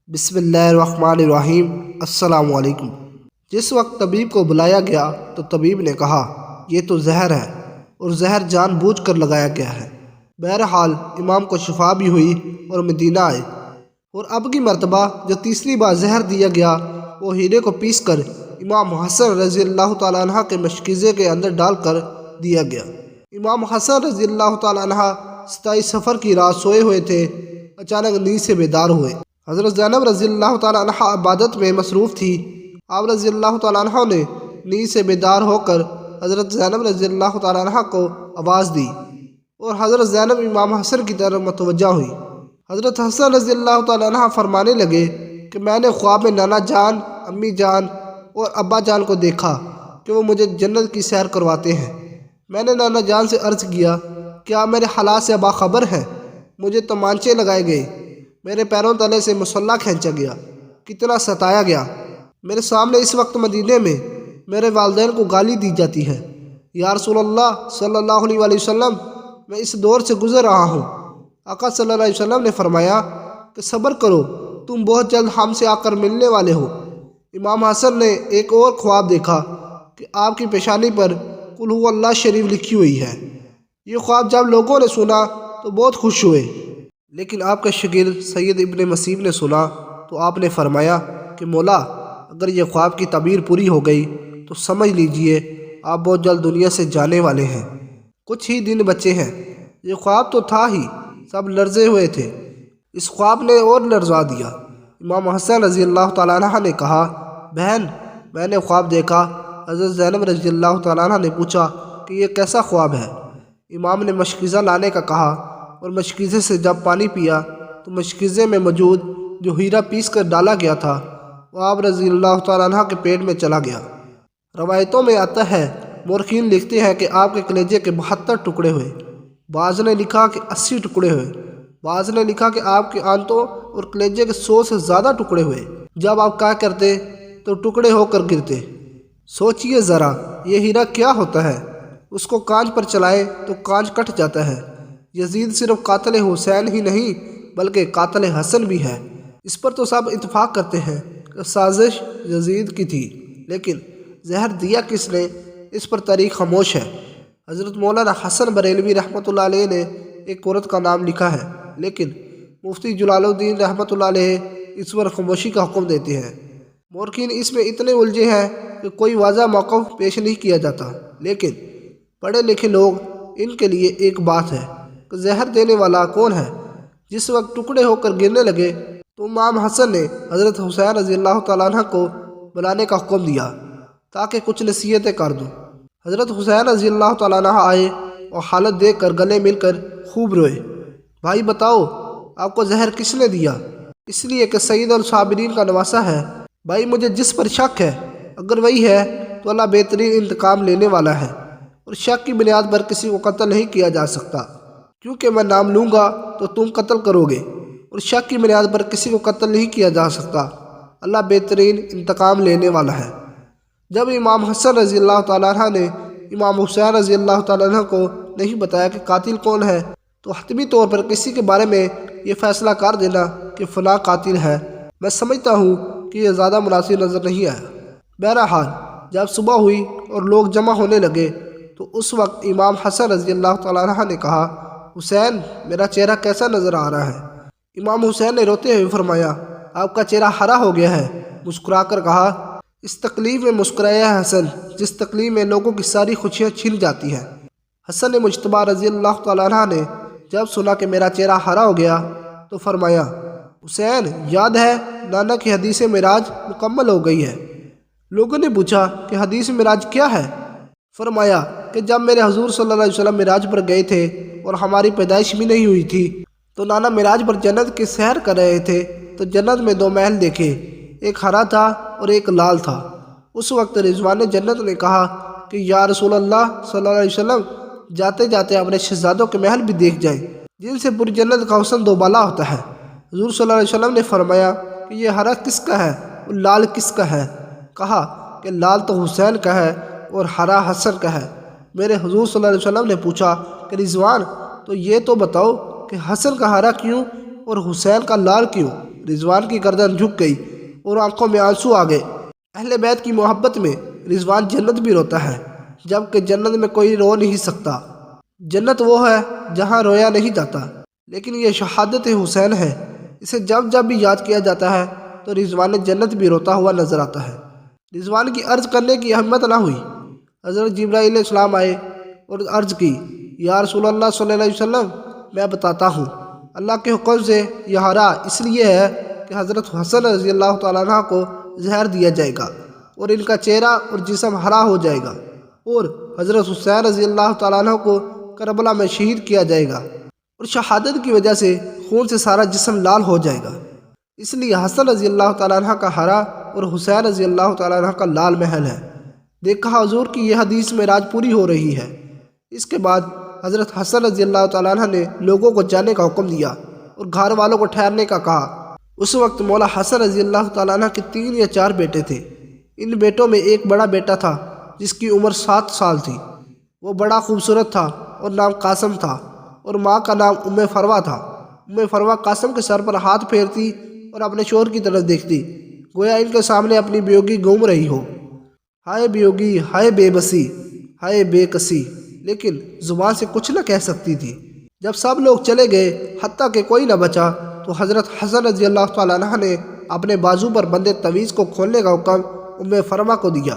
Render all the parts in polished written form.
بسم اللہ الرحمن الرحیم۔ السلام علیکم۔ جس وقت طبیب کو بلایا گیا تو طبیب نے کہا یہ تو زہر ہے اور زہر جان بوجھ کر لگایا گیا ہے۔ بہرحال امام کو شفا بھی ہوئی اور مدینہ آئے، اور اب کی مرتبہ جو تیسری بار زہر دیا گیا وہ ہیرے کو پیس کر امام حسن رضی اللہ تعالیٰ عنہ کے مشکیزے کے اندر ڈال کر دیا گیا۔ امام حسن رضی اللہ تعالیٰ عنہ 27 صفر کی رات سوئے ہوئے تھے، اچانک نیند سے بیدار ہوئے۔ حضرت زینب رضی اللہ تعالیٰ عنہ عبادت میں مصروف تھی۔ آپ رضی اللہ تعالیٰ عنہ نے نیند سے بیدار ہو کر حضرت زینب رضی اللہ تعالیٰ عنہ کو آواز دی اور حضرت زینب امام حسن کی طرف متوجہ ہوئی۔ حضرت حسن رضی اللہ تعالیٰ عنہ فرمانے لگے کہ میں نے خواب میں نانا جان، امی جان اور ابا جان کو دیکھا کہ وہ مجھے جنت کی سیر کرواتے ہیں۔ میں نے نانا جان سے عرض کیا کیا میرے حالات سے باخبر ہیں؟ مجھے تمانچے لگائے گئے، میرے پیروں تلے سے مسلح کھینچا گیا، کتنا ستایا گیا۔ میرے سامنے اس وقت مدینے میں میرے والدین کو گالی دی جاتی ہے۔ یا رسول اللہ صلی اللہ علیہ وآلہ وسلم، میں اس دور سے گزر رہا ہوں۔ آقا صلی اللہ علیہ وسلم نے فرمایا کہ صبر کرو، تم بہت جلد ہم سے آ کر ملنے والے ہو۔ امام حسن نے ایک اور خواب دیکھا کہ آپ کی پیشانی پر قل هو اللہ شریف لکھی ہوئی ہے۔ یہ خواب جب لوگوں نے سنا تو بہت خوش ہوئے، لیکن آپ کا شاگرد سید ابن مسیب نے سنا تو آپ نے فرمایا کہ مولا، اگر یہ خواب کی تعبیر پوری ہو گئی تو سمجھ لیجئے آپ بہت جلد دنیا سے جانے والے ہیں، کچھ ہی دن بچے ہیں۔ یہ خواب تو تھا ہی، سب لرزے ہوئے تھے۔ اس خواب نے اور لرزا دیا۔ امام حسن رضی اللہ تعالیٰ عنہ نے کہا بہن، میں نے خواب دیکھا۔ حضرت زینب رضی اللہ تعالیٰ عنہ نے پوچھا کہ یہ کیسا خواب ہے؟ امام نے مشکیزہ لانے کا کہا اور مشکیزے سے جب پانی پیا تو مشکیزے میں موجود جو ہیرا پیس کر ڈالا گیا تھا وہ آپ رضی اللہ تعالیٰ عنہ کے پیٹ میں چلا گیا۔ روایتوں میں آتا ہے، مورخین لکھتے ہیں کہ آپ کے کلیجے کے 72 ٹکڑے ہوئے، بعض نے لکھا کہ 80 ٹکڑے ہوئے، بعض نے لکھا کہ آپ کے آنتوں اور کلیجے کے 100 سے زیادہ ٹکڑے ہوئے۔ جب آپ کیا کرتے تو ٹکڑے ہو کر گرتے۔ سوچئے ذرا یہ ہیرا کیا ہوتا ہے؟ اس کو کانچ پر چلائے تو کانچ کٹ جاتا ہے۔ یزید صرف قاتل حسین ہی نہیں بلکہ قاتل حسن بھی ہے۔ اس پر تو سب اتفاق کرتے ہیں کہ سازش یزید کی تھی، لیکن زہر دیا کس نے، اس پر تاریخ خاموش ہے۔ حضرت مولانا حسن بریلوی رحمۃ اللہ علیہ نے ایک عورت کا نام لکھا ہے، لیکن مفتی جلال الدین رحمۃ اللہ علیہ اس پر خاموشی کا حکم دیتے ہیں۔ مورخین اس میں اتنے الجھے ہیں کہ کوئی واضح موقف پیش نہیں کیا جاتا، لیکن پڑھے لکھے لوگ ان کے لیے ایک بات ہے کہ زہر دینے والا کون ہے۔ جس وقت ٹکڑے ہو کر گرنے لگے تو امام حسن نے حضرت حسین رضی اللہ تعالیٰ عنہ کو بلانے کا حکم دیا تاکہ کچھ نصیحتیں کر دوں۔ حضرت حسین رضی اللہ تعالیٰ عنہ آئے اور حالت دیکھ کر گلے مل کر خوب روئے۔ بھائی بتاؤ، آپ کو زہر کس نے دیا؟ اس لیے کہ سید الصابرین کا نواسہ ہے۔ بھائی مجھے جس پر شک ہے اگر وہی ہے تو اللہ بہترین انتقام لینے والا ہے، اور شک کی بنیاد پر کسی کو قتل نہیں کیا جا سکتا، کیونکہ میں نام لوں گا تو تم قتل کرو گے، اور شک کی بنیاد پر کسی کو قتل نہیں کیا جا سکتا۔ اللہ بہترین انتقام لینے والا ہے۔ جب امام حسن رضی اللہ تعالیٰ عنہ نے امام حسین رضی اللہ تعالیٰ عنہ کو نہیں بتایا کہ قاتل کون ہے تو حتمی طور پر کسی کے بارے میں یہ فیصلہ کر دینا کہ فلاں قاتل ہے، میں سمجھتا ہوں کہ یہ زیادہ مناسب نظر نہیں آیا۔ بہرحال جب صبح ہوئی اور لوگ جمع ہونے لگے تو اس وقت امام حسن رضی اللہ تعالیٰ عنہ نے کہا حسین، میرا چہرہ کیسا نظر آ رہا ہے؟ امام حسین نے روتے ہوئے فرمایا آپ کا چہرہ ہرا ہو گیا ہے۔ مسکرا کر کہا اس تکلیف میں مسکرایا ہے حسن جس تکلیف میں لوگوں کی ساری خوشیاں چھن جاتی ہیں۔ حسن مجتبیٰ رضی اللہ تعالیٰ عنہ نے جب سنا کہ میرا چہرہ ہرا ہو گیا تو فرمایا حسین، یاد ہے نانا کی حدیث معراج مکمل ہو گئی ہے؟ لوگوں نے پوچھا کہ حدیث معراج کیا ہے؟ فرمایا کہ جب میرے حضور صلی اللہ علیہ وسلم معراج پر گئے تھے اور ہماری پیدائش بھی نہیں ہوئی تھی تو نانا معراج پر جنت کی سیر کر رہے تھے تو جنت میں 2 محل دیکھے، ایک ہرا تھا اور ایک لال تھا۔ اس وقت رضوان جنت نے کہا کہ یا رسول اللہ صلی اللہ علیہ وسلم، جاتے جاتے اپنے شہزادوں کے محل بھی دیکھ جائیں جن سے پوری جنت کا حسن 2 بالا ہوتا ہے۔ حضور صلی اللہ علیہ وسلم نے فرمایا کہ یہ ہرا کس کا ہے اور لال کس کا ہے؟ کہا کہ لال تو حسین کا ہے اور ہرا حسن کا ہے۔ میرے حضور صلی اللہ علیہ وسلم نے پوچھا کہ رضوان، تو یہ تو بتاؤ کہ حسن کا ہرا کیوں اور حسین کا لال کیوں؟ رضوان کی گردن جھک گئی اور آنکھوں میں آنسو آ گئے۔ اہل بیت کی محبت میں رضوان جنت بھی روتا ہے، جبکہ جنت میں کوئی رو نہیں سکتا۔ جنت وہ ہے جہاں رویا نہیں جاتا، لیکن یہ شہادت حسین ہے، اسے جب جب بھی یاد کیا جاتا ہے تو رضوان جنت بھی روتا ہوا نظر آتا ہے۔ رضوان کی عرض کرنے کی ہمت نہ ہوئی۔ حضرت جبرائیل علیہ السلام آئے اور عرض کی، یا رسول اللہ صلی اللہ علیہ وسلم، میں بتاتا ہوں، اللہ کے حکم سے یہ ہرا اس لیے ہے کہ حضرت حسن رضی اللہ تعالیٰ عنہ کو زہر دیا جائے گا اور ان کا چہرہ اور جسم ہرا ہو جائے گا، اور حضرت حسین رضی اللہ تعالیٰ عنہ کو کربلا میں شہید کیا جائے گا، اور شہادت کی وجہ سے خون سے سارا جسم لال ہو جائے گا۔ اس لیے حسن رضی اللہ تعالیٰ عنہ کا ہرا اور حسین رضی اللہ تعالیٰ عنہ کا لال محل ہے۔ دیکھا حضور کی یہ حدیث معراج پوری ہو رہی ہے۔ اس کے بعد حضرت حسن رضی اللہ تعالیٰ عنہ نے لوگوں کو جانے کا حکم دیا اور گھر والوں کو ٹھہرنے کا کہا۔ اس وقت مولا حسن رضی اللہ تعالیٰ عنہ کے 3 یا 4 بیٹے تھے۔ ان بیٹوں میں ایک بڑا بیٹا تھا جس کی عمر 7 سال تھی۔ وہ بڑا خوبصورت تھا اور نام قاسم تھا، اور ماں کا نام ام فروا تھا۔ ام فروا قاسم کے سر پر ہاتھ پھیرتی اور اپنے شوہر کی طرف دیکھتی، گویا ان کے سامنے اپنی بیوگی گھوم رہی ہو۔ ہائے بیوگی، ہائے بے بسی، ہائے بے کسی، لیکن زبان سے کچھ نہ کہہ سکتی تھی۔ جب سب لوگ چلے گئے حتیٰ کہ کوئی نہ بچا تو حضرت حسن رضی اللہ تعالیٰ عنہ نے اپنے بازو پر بندے تعویذ کو کھولنے کا حکم ام فرما کو دیا۔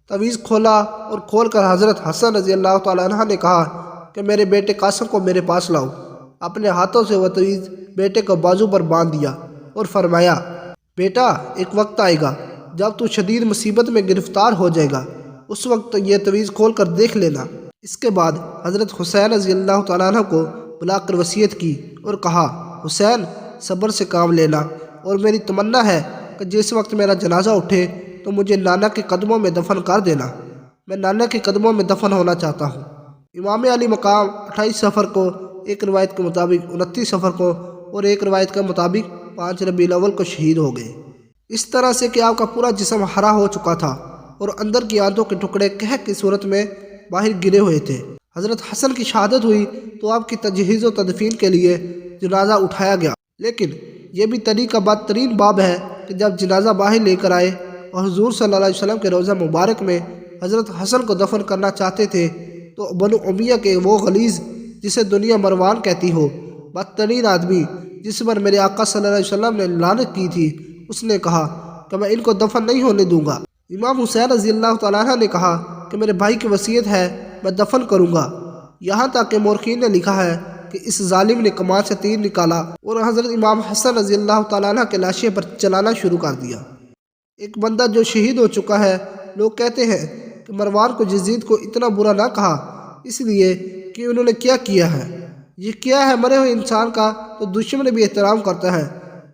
تعویذ کھولا اور کھول کر حضرت حسن رضی اللہ تعالیٰ عنہ نے کہا کہ میرے بیٹے قاسم کو میرے پاس لاؤ۔ اپنے ہاتھوں سے وہ تعویذ بیٹے کو بازو پر باندھ دیا اور فرمایا، بیٹا ایک وقت آئے گا جب تو شدید مصیبت میں گرفتار ہو جائے گا، اس وقت یہ تعویذ کھول کر دیکھ لینا۔ اس کے بعد حضرت حسین رضی اللہ تعالیٰ عنہ کو بلا کر وصیت کی اور کہا، حسین صبر سے کام لینا، اور میری تمنا ہے کہ جس وقت میرا جنازہ اٹھے تو مجھے نانا کے قدموں میں دفن کر دینا، میں نانا کے قدموں میں دفن ہونا چاہتا ہوں۔ امام علی مقام 28 صفر کو، ایک روایت کے مطابق 29 صفر کو، اور ایک روایت کے مطابق 5 ربیع الاول کو شہید ہو گئے، اس طرح سے کہ آپ کا پورا جسم ہرا ہو چکا تھا اور اندر کی آنتوں کے ٹکڑے قحط کی صورت میں باہر گرے ہوئے تھے۔ حضرت حسن کی شہادت ہوئی تو آپ کی تجہیز و تدفین کے لیے جنازہ اٹھایا گیا، لیکن یہ بھی طریقہ بدترین باب ہے کہ جب جنازہ باہر لے کر آئے اور حضور صلی اللہ علیہ وسلم کے روضہ مبارک میں حضرت حسن کو دفن کرنا چاہتے تھے تو بنو امیہ کے وہ غلیظ، جسے دنیا مروان کہتی ہو، بدترین آدمی جس پر میرے آقا صلی اللہ علیہ وسلم نے لعنت کی تھی، اس نے کہا کہ میں ان کو دفن نہیں ہونے دوں گا۔ امام حسین رضی اللہ تعالیٰ عنہ نے کہا کہ میرے بھائی کی وصیت ہے، میں دفن کروں گا۔ یہاں تک کہ مورخین نے لکھا ہے کہ اس ظالم نے کمان سے تیر نکالا اور حضرت امام حسن رضی اللہ تعالیٰ عنہ کے لاشے پر چلانا شروع کر دیا۔ ایک بندہ جو شہید ہو چکا ہے، لوگ کہتے ہیں کہ مروان کو یزید کو اتنا برا نہ کہا، اس لیے کہ انہوں نے کیا کیا ہے۔ یہ کیا ہے مرے ہوئے انسان کا تو دشمن بھی احترام کرتا ہے۔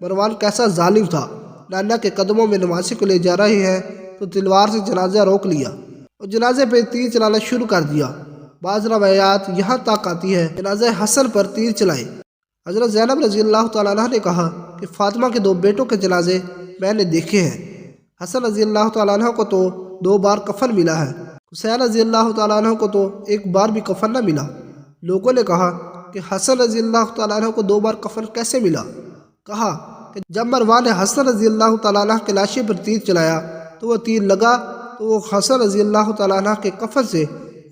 مروان کیسا ظالم تھا، نانا کے قدموں میں نمازی کو لے جا رہے ہیں تو تلوار سے جنازہ روک لیا اور جنازے پہ تیر چلانا شروع کر دیا۔ بعض روایات یہاں تک آتی ہے جنازہ حسن پر تیر چلائے۔ حضرت زینب رضی اللہ تعالیٰ عنہ نے کہا کہ فاطمہ کے 2 بیٹوں کے جنازے میں نے دیکھے ہیں۔ حسن رضی اللہ تعالیٰ عنہ کو تو 2 بار کفن ملا ہے، حسین رضی اللہ تعالیٰ عنہ کو تو 1 بار بھی کفن نہ ملا۔ لوگوں نے کہا کہ حسن رضی اللہ تعالیٰ عنہ کو 2 بار کفن کیسے ملا؟ کہا کہ جب مروان نے حسن رضی اللہ تعالیٰ عنہ کے لاشے پر تیر چلایا تو وہ تیر لگا تو وہ حسن رضی اللہ تعالیٰ عنہ کے کفن سے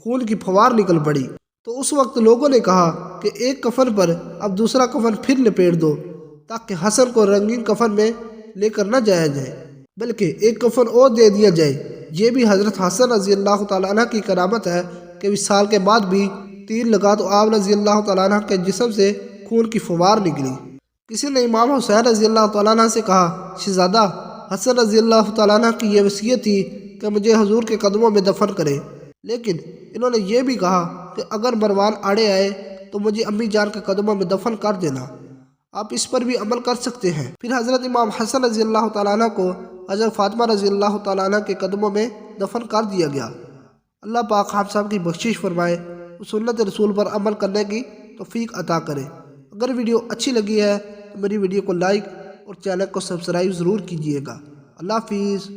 خون کی فوار نکل پڑی، تو اس وقت لوگوں نے کہا کہ ایک کفن پر اب دوسرا کفن پھر لپیٹ دو تاکہ حسن کو رنگین کفن میں لے کر نہ جایا جائے، بلکہ ایک کفن اور دے دیا جائے۔ یہ بھی حضرت حسن رضی اللہ تعالیٰ عنہ کی کرامت ہے کہ وصال کے بعد بھی تیر لگا تو آپ رضی اللہ تعالیٰ عنہ کے جسم سے خون کی فوار نکلی۔ کسی نے امام حسین رضی اللہ تعالیٰ عنہ سے کہا، شہزادہ حسن رضی اللہ تعالیٰ عنہ کی یہ وصیت تھی کہ مجھے حضور کے قدموں میں دفن کرے، لیکن انہوں نے یہ بھی کہا کہ اگر مروان آڑے آئے تو مجھے امی جان کے قدموں میں دفن کر دینا، آپ اس پر بھی عمل کر سکتے ہیں۔ پھر حضرت امام حسن رضی اللہ تعالیٰ عنہ کو حضرت فاطمہ رضی اللہ تعالیٰ عنہ کے قدموں میں دفن کر دیا گیا۔ اللہ پاک ہم سب کی بخشش فرمائے، سنت رسول پر عمل کرنے کی توفیق عطا کرے۔ اگر ویڈیو اچھی لگی ہے تو میری ویڈیو کو لائک اور چینل کو سبسکرائب ضرور کیجیے گا۔ اللہ حافظ۔